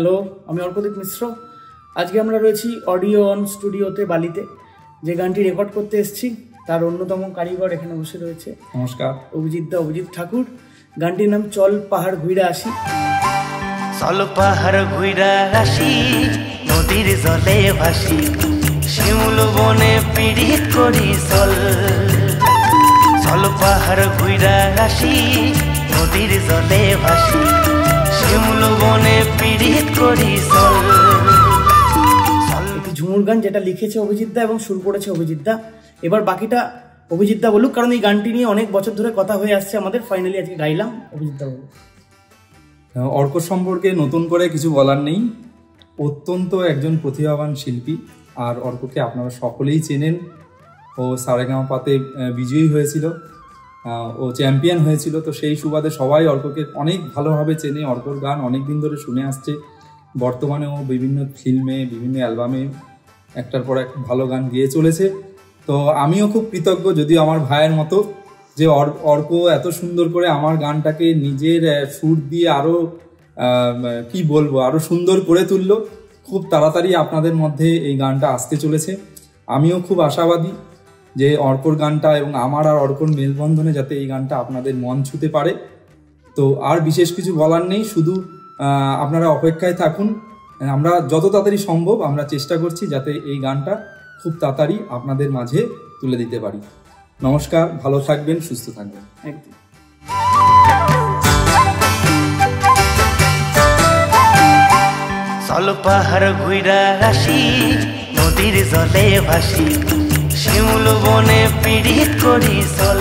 Hello, আমি অর্কদীপ মিশ্র। আজকে আমরা রয়েছি অডিও অন স্টুডিওতে বালিতে, যে গানটি রেকর্ড করতে এসেছি তার অন্যতম কারিগর এখানে বসে রয়েছে। নমস্কার, অভিজিৎ ঠাকুর। গানটির নাম চল পাহাড় ঘুইরা আসি। চল পাহাড় ঘুইরা আসি, নদীর জলে ভাসি, শিমুল বনে পিড়িত করি চল। চল পাহাড় ঘুইরা আসি, নদীর জলে ভাসি, শিমুল বনে পিড়িত করি চল। একটি ঝুমুর গান, যেটা লিখেছে অভিজিৎদা এবং সুর করেছে অভিজিৎদা। এবার বাকিটা অভিজিৎদা বলুক, কারণ এই গানটি নিয়ে অনেক বছর ধরে কথা হয়ে আসছে আমাদের। ফাইনালি আজকে গাইলাম। অভিজিৎদা বলুক। অর্ক সম্পর্কে নতুন করে কিছু বলার নেই। অত্যন্ত একজন প্রতিভাবান শিল্পী, আর অর্ককে আপনারা সকলেই চেনেন। ও সারেগামাপাতে বিজয়ী হয়েছিল, ও চ্যাম্পিয়ন হয়েছিল। তো সেই সুবাদে সবাই অর্ককে অনেক ভালোভাবে চেনে। অর্কর গান অনেক দিন ধরে শুনে আসছে। বর্তমানে ও বিভিন্ন ফিল্মে, বিভিন্ন অ্যালবামে একটার পর এক ভালো গান গেয়ে চলেছে। তো আমিও খুব কৃতজ্ঞ, যদিও আমার ভাইয়ের মতো, যে অর্ক এত সুন্দর করে আমার গানটাকে নিজের সুর দিয়ে আরও কি বলবো, আরও সুন্দর করে তুললো। খুব তাড়াতাড়ি আপনাদের মধ্যে এই গানটা আসতে চলেছে। আমিও খুব আশাবাদী যে অর্কর গানটা এবং আমার আর অর্কর মেলবন্ধনে যাতে এই গানটা আপনাদের মন ছুঁতে পারে। তো আর বিশেষ কিছু বলার নেই, শুধু আপনারা অপেক্ষায় থাকুন। আমরা যত তাড়াতাড়ি সম্ভব আমরা চেষ্টা করছি যাতে এই গানটা খুব তাড়াতাড়ি আপনাদের মাঝে তুলে দিতে পারি। নমস্কার, ভালো থাকবেন, সুস্থ থাকবেন। একদম। চল পাহাড় ঘুইরা আসি, নদীর জলে ভাসি, শিমুল বনে পিড়িত করি চল।